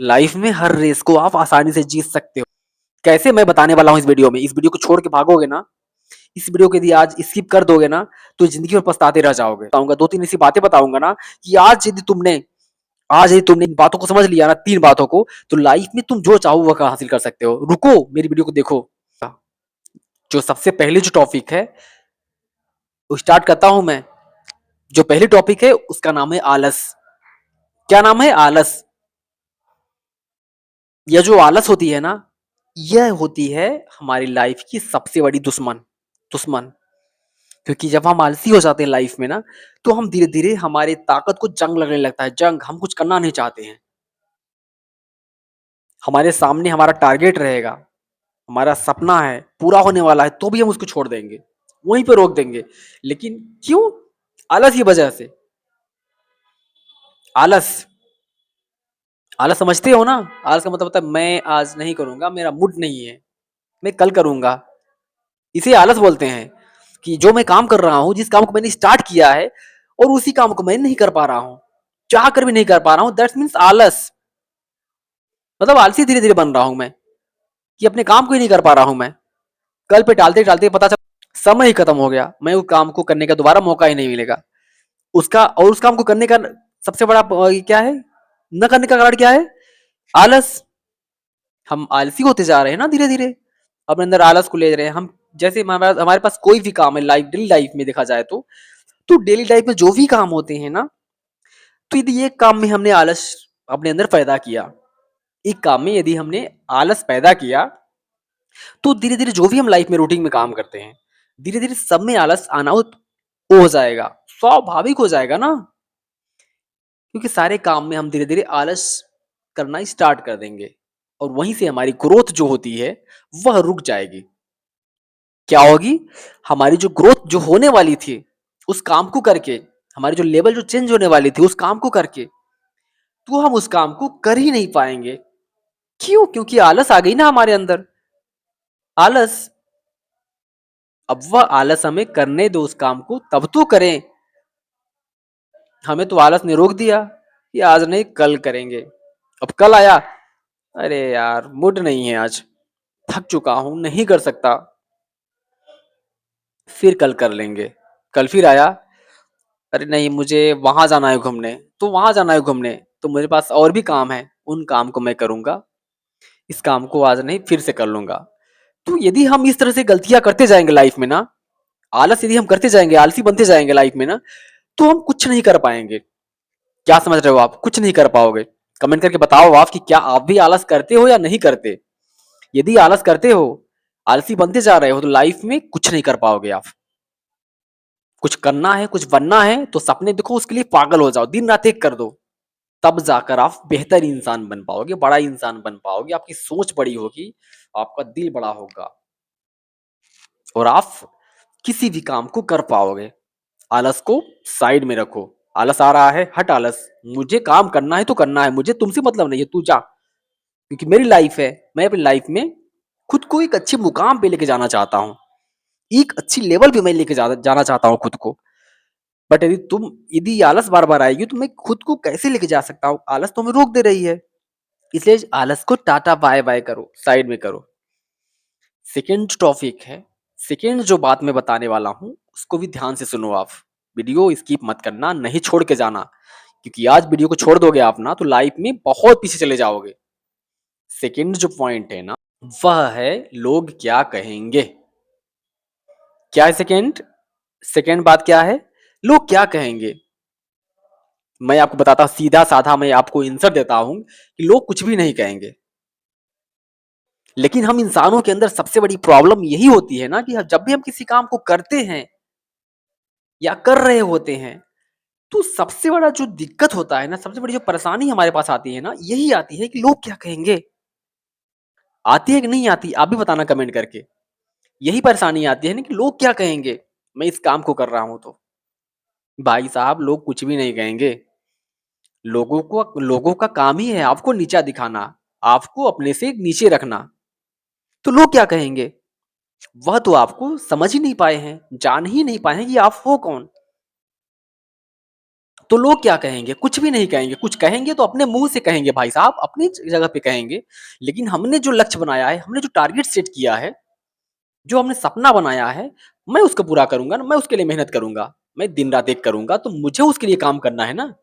Life में हर race को आप आसानी से जीत सकते हो। कैसे, मैं बताने वाला हूँ इस वीडियो में। इस वीडियो को छोड़ के भागोगे ना, इस वीडियो को यदि आज स्किप कर दोगे ना, तो जिंदगी में पछताते रह जाओगे। बताऊंगा, दो तीन ऐसी बातें बताऊंगा ना कि आज यदि तुमने इन बातों को समझ लिया ना, तीन बातों को, तो लाइफ में तुम जो चाहो वह हासिल कर सकते हो। रुको, मेरी वीडियो को देखो। जो सबसे पहले जो टॉपिक है वो स्टार्ट करता हूं मैं। जो पहली टॉपिक है उसका नाम है आलस। क्या नाम है? आलस। यह जो आलस होती है ना, यह होती है हमारी लाइफ की सबसे बड़ी दुश्मन। दुश्मन। क्योंकि जब हम आलसी हो जाते हैं लाइफ में ना, तो हम धीरे धीरे हमारी ताकत को जंग लगने लगता है। जंग, हम कुछ करना नहीं चाहते हैं। हमारे सामने हमारा टारगेट रहेगा, हमारा सपना है, पूरा होने वाला है, तो भी हम उसको छोड़ देंगे, वहीं पे रोक देंगे। लेकिन क्यों? आलस की वजह से। आलस। आलस समझते हो ना? आलस का मतलब होता है मैं आज नहीं करूंगा, मेरा मूड नहीं है, मैं कल करूंगा। इसे आलस बोलते हैं। कि जो मैं काम कर रहा हूं, जिस काम को मैंने स्टार्ट किया है, और उसी काम को मैं नहीं कर पा रहा हूं, चाह कर भी नहीं कर पा रहा हूं, दैट मीन्स आलस। मतलब आलसी धीरे धीरे बन रहा हूं मैं, कि अपने काम को ही नहीं कर पा रहा हूं मैं। कल पे टालते टालते पता चला समय ही खत्म हो गया, मैं उस काम को करने का दोबारा मौका ही नहीं मिलेगा उसका। और उस काम को करने का सबसे बड़ा क्या है, न करने का कारण क्या है? आलस। हम आलसी होते जा रहे हैं ना धीरे धीरे, अपने अंदर आलस को ले रहे हैं हम। जैसे हमारे पास कोई भी काम है लाइफ, डेली लाइफ में देखा जाए तो डेली लाइफ में जो भी काम होते हैं ना, तो यदि एक काम में हमने आलस अपने अंदर पैदा किया, एक काम में यदि हमने आलस पैदा किया, तो धीरे धीरे जो भी हम लाइफ में रूटीन में काम करते हैं, धीरे धीरे सब में आलस आना हो जाएगा, स्वाभाविक हो जाएगा ना। क्योंकि सारे काम में हम धीरे धीरे आलस करना स्टार्ट कर देंगे, और वहीं से हमारी ग्रोथ जो होती है वह रुक जाएगी। क्या होगी? हमारी जो ग्रोथ जो होने वाली थी उस काम को करके, हमारी जो लेवल जो चेंज होने वाली थी उस काम को करके, तो हम उस काम को कर ही नहीं पाएंगे। क्यों? क्योंकि आलस आ गई ना हमारे अंदर। आलस। अब वह आलस हमें करने दो उस काम को, तब तो करें। हमें तो आलस ने रोक दिया कि आज नहीं, कल करेंगे। अब कल आया, अरे यार मूड नहीं है आज, थक चुका हूं, नहीं कर सकता, फिर कल कर लेंगे। कल फिर आया, अरे नहीं, मुझे वहां जाना है घूमने, तो वहां जाना है घूमने, तो मेरे पास और भी काम है, उन काम को मैं करूंगा, इस काम को आज नहीं फिर से कर लूंगा। तो यदि हम इस तरह से गलतियां करते जाएंगे लाइफ में ना, आलस यदि हम करते जाएंगे, आलसी बनते जाएंगे लाइफ में ना, तो हम कुछ नहीं कर पाएंगे। क्या समझ रहे हो आप? कुछ नहीं कर पाओगे। कमेंट करके बताओ आप कि क्या आप भी आलस करते हो या नहीं करते। यदि आलस करते हो, आलसी बनते जा रहे हो, तो लाइफ में कुछ नहीं कर पाओगे आप। कुछ करना है, कुछ बनना है, तो सपने देखो, उसके लिए पागल हो जाओ, दिन रात एक कर दो। तब जाकर आप बेहतर इंसान बन पाओगे, बड़ा इंसान बन पाओगे, आपकी सोच बड़ी होगी, आपका दिल बड़ा होगा, और आप किसी भी काम को कर पाओगे। आलस को साइड में रखो। आलस आ रहा है, हट आलस। मुझे काम करना है तो करना है, मुझे तुमसे मतलब नहीं है, तू जा। क्योंकि मेरी लाइफ है, मैं अपनी लाइफ में खुद को एक अच्छे मुकाम पे लेके जाना चाहता हूँ, एक अच्छी लेवल पे मैं लेके जाना चाहता हूँ खुद को। बट यदि आलस बार बार आएगी, तो मैं खुद को कैसे लेके जा सकता हूँ? आलस तो हमें रोक दे रही है। इसलिए इस आलस को टाटा बाय बाय करो, साइड में करो। सेकेंड टॉपिक है, सेकेंड जो बात मैं बताने वाला हूँ उसको भी ध्यान से सुनो आप। वीडियो स्किप मत करना, नहीं छोड़ के जाना। क्योंकि आज वीडियो को छोड़ दोगे आप ना, तो लाइफ में बहुत पीछे चले जाओगे। सेकेंड जो पॉइंट है ना, वह है लोग क्या कहेंगे। क्या है सेकेंड? सेकेंड बात क्या है? लोग क्या कहेंगे। मैं आपको बताता हूं, सीधा साधा मैं आपको आंसर देता हूं कि लोग कुछ भी नहीं कहेंगे। लेकिन हम इंसानों के अंदर सबसे बड़ी प्रॉब्लम यही होती है ना, कि जब भी हम किसी काम को करते हैं या कर रहे होते हैं, तो सबसे बड़ा जो दिक्कत होता है ना, सबसे बड़ी जो परेशानी हमारे पास आती है ना, यही आती है कि लोग क्या कहेंगे। आती है कि नहीं आती? आप भी बताना कमेंट करके। यही परेशानी आती है ना, कि लोग क्या कहेंगे मैं इस काम को कर रहा हूं तो। भाई साहब, लोग कुछ भी नहीं कहेंगे। लोगों का काम ही है आपको नीचा दिखाना, आपको अपने से नीचे रखना। तो लोग क्या कहेंगे, वह तो आपको समझ ही नहीं पाए हैं, जान ही नहीं पाए हैं कि आप हो कौन। तो लोग क्या कहेंगे? कुछ भी नहीं कहेंगे, कुछ कहेंगे तो अपने मुँह से कहेंगे भाई साहब, अपनी जगह पे कहेंगे। लेकिन हमने जो लक्ष्य बनाया है, हमने जो टारगेट सेट किया है, जो हमने सपना बनाया है, मैं उसको पूरा करूँगा ना, मैं उसके लिए मेहनत करूँगा। मैं दिन-रात एक करूँगा, तो मुझे उसके लिए काम करना है ना,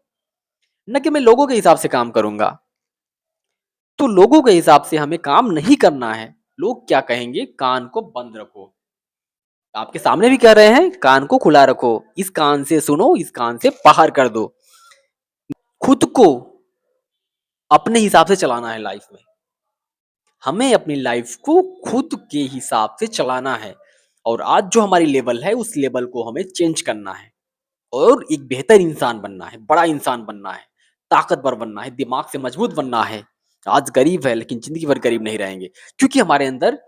ना कि मैं लोगों के हिसाब से काम करूँगा। तो लोगों के हिसाब से हमें काम नहीं करना है। लोग क्या कहेंगे, कान को बंद रखो। आपके सामने भी कह रहे हैं, कान को खुला रखो। इस कान से सुनो, इस कान से बाहर कर दो। खुद को अपने हिसाब से चलाना है लाइफ में। हमें अपनी लाइफ को खुद के हिसाब से चलाना है और आज जो हमारी लेवल है, उस लेवल को हमें चेंज करना है और एक बेहतर इंसान बनना है, बड़ा इंसान बनना है, ताकतवर बनना है, दिमाग से मजबूत बनना है। आज गरीब है, लेकिन ज़िंदगी भर गरीब नहीं रहेंगे क्योंकि हमारे अंदर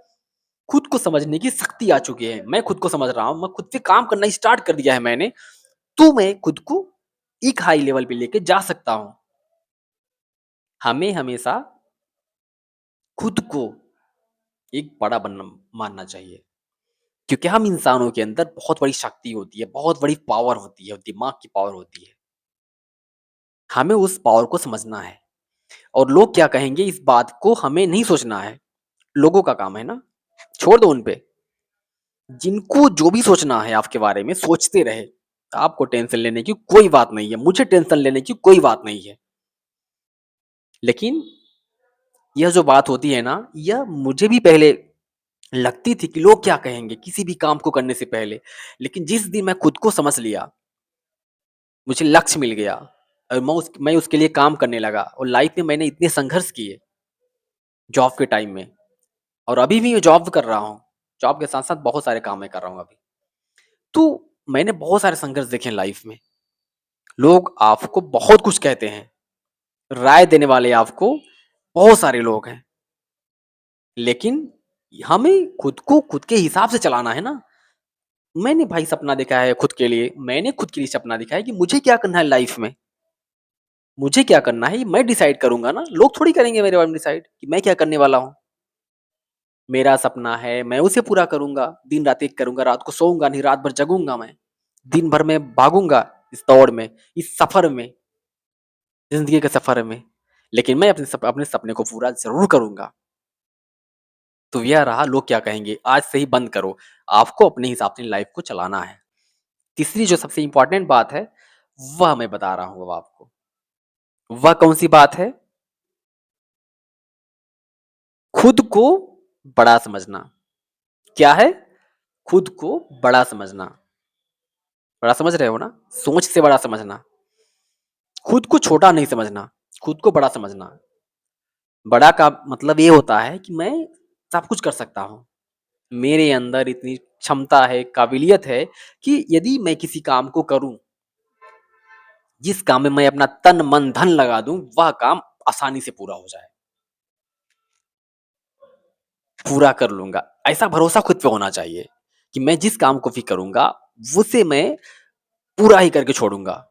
खुद को समझने की शक्ति आ चुकी है। मैं खुद को समझ रहा हूँ, मैं खुद पे काम करना स्टार्ट कर दिया है मैंने, तो मैं खुद को एक हाई लेवल पे लेके जा सकता हूँ। हमें हमेशा खुद को एक बड़ा बनना मानना चाहिए क्योंकि हम इंसानों के अंदर बहुत बड़ी शक्ति होती है, बहुत बड़ी पावर होती है, दिमाग की पावर होती है। हमें उस पावर को समझना है और लोग क्या कहेंगे इस बात को हमें नहीं सोचना है। लोगों का काम है ना, छोड़ दो उन पे। जिनको जो भी सोचना है आपके बारे में सोचते रहे। आपको टेंशन लेने की कोई बात नहीं है, मुझे टेंशन लेने की कोई बात नहीं है। लेकिन यह जो बात होती है ना, यह मुझे भी पहले लगती थी कि लोग क्या कहेंगे किसी भी काम को करने से पहले। लेकिन जिस दिन मैं खुद को समझ लिया, मुझे लक्ष्य मिल गया और मैं उसके लिए काम करने लगा और लाइफ में मैंने इतने संघर्ष किए जॉब के टाइम में और अभी भी मैं जॉब कर रहा हूँ। जॉब के साथ-साथ बहुत सारे काम मैं कर रहा हूँ अभी। तो मैंने बहुत सारे संघर्ष देखे हैं लाइफ में। लोग आपको बहुत कुछ कहते हैं, राय देने वाले आपको बहुत सारे लोग हैं। लेकिन हमें खुद को खुद के हिसाब से चलाना है ना। मैंने भाई सपना देखा है खुद के लिए, मैंने खुद के लिए सपना देखा है कि मुझे क्या करना है लाइफ में। मुझे क्या करना है ये मैं डिसाइड करूँगा ना, लोग थोड़ी करेंगे मेरे बारे में डिसाइड कि मैं क्या करने वाला हूँ। मेरा सपना है, मैं उसे पूरा करूँगा, दिन-रात एक करूँगा, रात को सोऊँगा नहीं, रात भर जगूँगा मैं। दिन भर मैं भागूँगा इस दौड़ में, इस सफ़र में, ज़िंदगी के सफ़र में। लेकिन मैं अपने सपने को पूरा ज़रूर करूँगा। तो यह रहा लोग क्या कहेंगे, आज से ही बंद करो। आपको अपने हिसाब से लाइफ़ को चलाना है। तीसरी जो सबसे इम्पोर्टेंट बात है, वह मैं बता रहा हूँ अब आपको। वह कौन-सी बात है? खुद को बड़ा समझना। क्या है? खुद को बड़ा समझना। बड़ा समझ रहे हो ना? सोच से बड़ा समझना। खुद को छोटा नहीं समझना, खुद को बड़ा समझना। बड़ा का मतलब ये होता है कि मैं सब कुछ कर सकता हूँ। मेरे अंदर इतनी क्षमता है, काबिलियत है कि यदि मैं किसी काम को करूँ, जिस काम में मैं अपना तन, मन, धन लगा दूँ, वह काम आसानी से पूरा हो जाए। पूरा कर लूँगा। ऐसा भरोसा खुद पे होना चाहिए कि मैं जिस काम को भी करूँगा, उसे मैं पूरा ही करके छोड़ूँगा।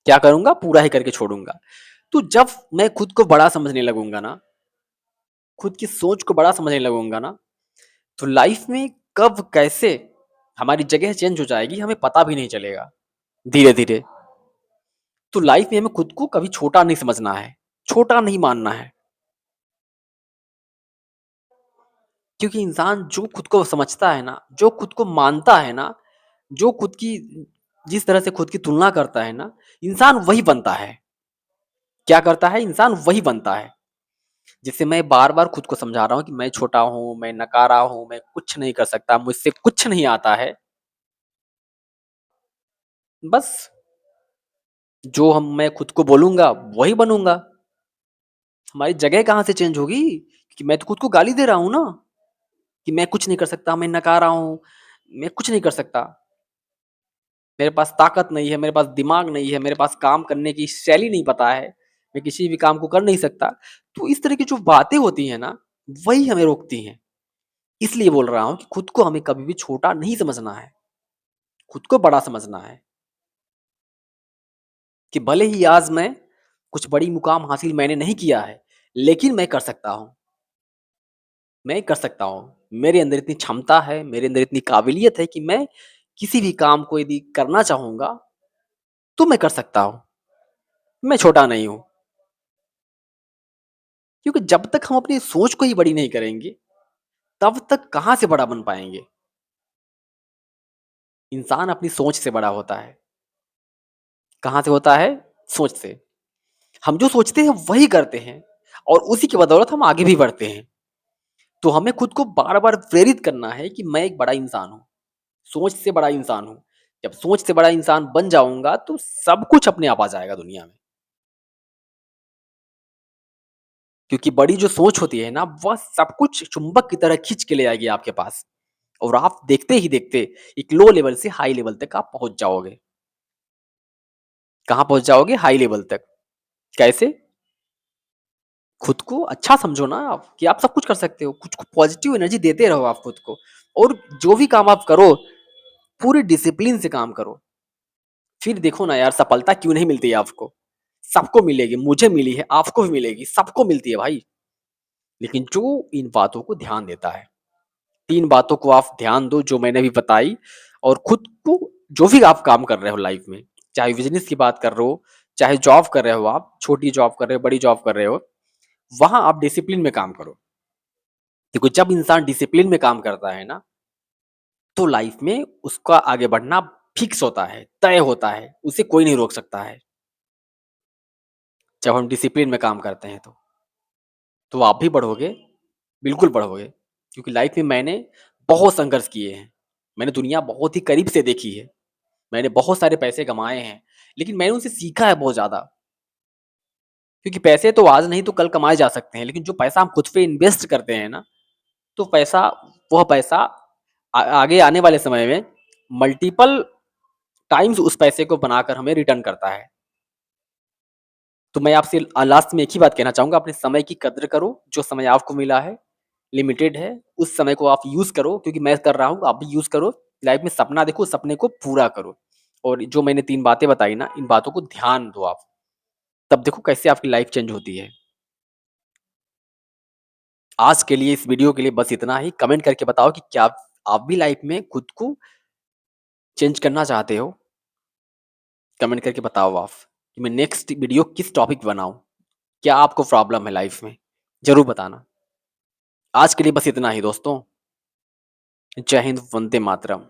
क्या करूँगा? पूरा ही करके छोड़ूँगा। तो जब मैं खुद को बड़ा समझने लगूँगा ना, खुद की सोच को बड़ा समझने लगूँगा ना, तो लाइफ़ में कब कैसे हमारी जगह चेंज हो जाएगी, हमें पता भी नहीं चलेगा, धीरे-धीरे। तो लाइफ़ में हमें खुद को कभी छोटा नहीं समझना है, छोटा नहीं मानना है। क्योंकि इंसान जो खुद को समझता है ना, जो खुद को मानता है ना, जो खुद की जिस तरह से खुद की तुलना करता है ना, इंसान वही बनता है। क्या करता है? इंसान वही बनता है। जैसे मैं बार-बार खुद को समझा रहा हूँ कि मैं छोटा हूँ, मैं नकारा हूँ, मैं कुछ नहीं कर सकता, मुझसे कुछ नहीं आता है। बस जो मैं खुद को बोलूँगा, वही बनूँगा। हमारी जगह कहाँ से चेंज होगी? कि मैं तो खुद को गाली दे रहा हूँ ना, कि मैं कुछ नहीं कर सकता, मैं नकारा हूँ, मैं कुछ नहीं कर सकता। मेरे पास ताकत नहीं है, मेरे पास दिमाग नहीं है, मेरे पास काम करने की शैली नहीं पता है, मैं किसी भी काम को कर नहीं सकता। तो इस तरह की जो बातें होती हैं ना, वही हमें रोकती हैं। इसलिए बोल रहा हूँ कि खुद को हमें कभी भी छोटा नहीं समझना है, खुद को बड़ा समझना है कि भले ही आज मैं कुछ बड़ी मुकाम हासिल मैंने नहीं किया है, लेकिन मैं कर सकता हूँ, मैं कर सकता हूँ। मेरे अंदर इतनी क्षमता है, मेरे अंदर इतनी काबिलियत है कि मैं किसी भी काम को यदि करना चाहूँगा, तो मैं कर सकता हूँ, मैं छोटा नहीं हूँ। क्योंकि जब तक हम अपनी सोच को ही बड़ी नहीं करेंगे, तब तक कहाँ से बड़ा बन पाएँगे? इंसान अपनी सोच से बड़ा होता है। कहाँ से होता है? सोच से। हम जो सोचते हैं वही करते हैं और उसी की बदौलत हम आगे भी बढ़ते हैं। तो हमें खुद को बार-बार प्रेरित करना है कि मैं एक बड़ा इंसान हूँ, सोच से बड़ा इंसान हूँ। जब सोच से बड़ा इंसान बन जाऊँगा तो सब कुछ अपने आप आ जाएगा दुनिया में। क्योंकि बड़ी जो सोच होती है ना, वह सब कुछ चुंबक की तरह खींच के ले आएगी आपके पास और आप देखते ही देखते एक लो लेवल से हाई लेवल तक आप पहुँच जाओगे। कहाँ पहुँच जाओगे? हाई लेवल तक। कैसे? खुद को अच्छा समझो ना आप कि आप सब कुछ कर सकते हो। कुछ को पॉजिटिव एनर्जी देते रहो आप खुद को और जो भी काम आप करो, पूरे डिसिप्लिन से काम करो। फिर देखो ना यार सफलता क्यों नहीं मिलती है आपको? सबको मिलेगी, मुझे मिली है, आपको भी मिलेगी, सबको मिलती है भाई। लेकिन जो इन बातों को ध्यान देता है, 3 बातों को आप ध्यान दो जो मैंने अभी बताई और खुद को जो भी आप काम कर रहे हो लाइफ में, चाहे बिज़नेस की बात कर रहे हो, चाहे जॉब कर रहे हो आप, छोटी जॉब कर रहे हो, बड़ी जॉब कर रहे हो, वहाँ आप डिसिप्लिन में काम करो। देखो जब इंसान डिसिप्लिन में काम करता है ना, तो लाइफ में उसका आगे बढ़ना फिक्स होता है, तय होता है, उसे कोई नहीं रोक सकता है। जब हम डिसिप्लिन में काम करते हैं तो आप भी बढ़ोगे, बिल्कुल बढ़ोगे। क्योंकि लाइफ में मैंने बहुत संघर्ष किए हैं, मैंने दुनिया बहुत ही करीब से देखी है, मैंने बहुत सारे पैसे कमाए हैं, लेकिन मैंने उनसे सीखा है बहुत ज़्यादा। क्योंकि पैसे तो आज नहीं तो कल कमाए जा सकते हैं, लेकिन जो पैसा हम खुद पे इन्वेस्ट करते हैं ना, तो वह पैसा आगे आने वाले समय में मल्टीपल टाइम्स उस पैसे को बनाकर हमें रिटर्न करता है। तो मैं आपसे लास्ट में एक ही बात कहना चाहूँगा, अपने समय की कद्र करो, जो समय आपको मिला है, लिमिटेड है, उस समय को आप यूज़ करो क्योंकि मैं कर रहा हूँ, आप भी यूज़ करो। लाइफ में सपना देखो, सपने को पूरा करो और जो मैंने 3 बातें बताई ना, इन बातों को ध्यान दो आप, तब देखो कैसे आपकी लाइफ चेंज होती है। आज के लिए इस वीडियो के लिए बस इतना ही, कमेंट करके बताओ कि क्या आप भी लाइफ में खुद को चेंज करना चाहते हो? कमेंट करके बताओ आप कि मैं नेक्स्ट वीडियो किस टॉपिक पे बनाऊँ? क्या आपको प्रॉब्लम है लाइफ में? ज़रूर बताना। आज के लिए बस इतना ही दोस्तों। जय हिंद, वंदे मातरम।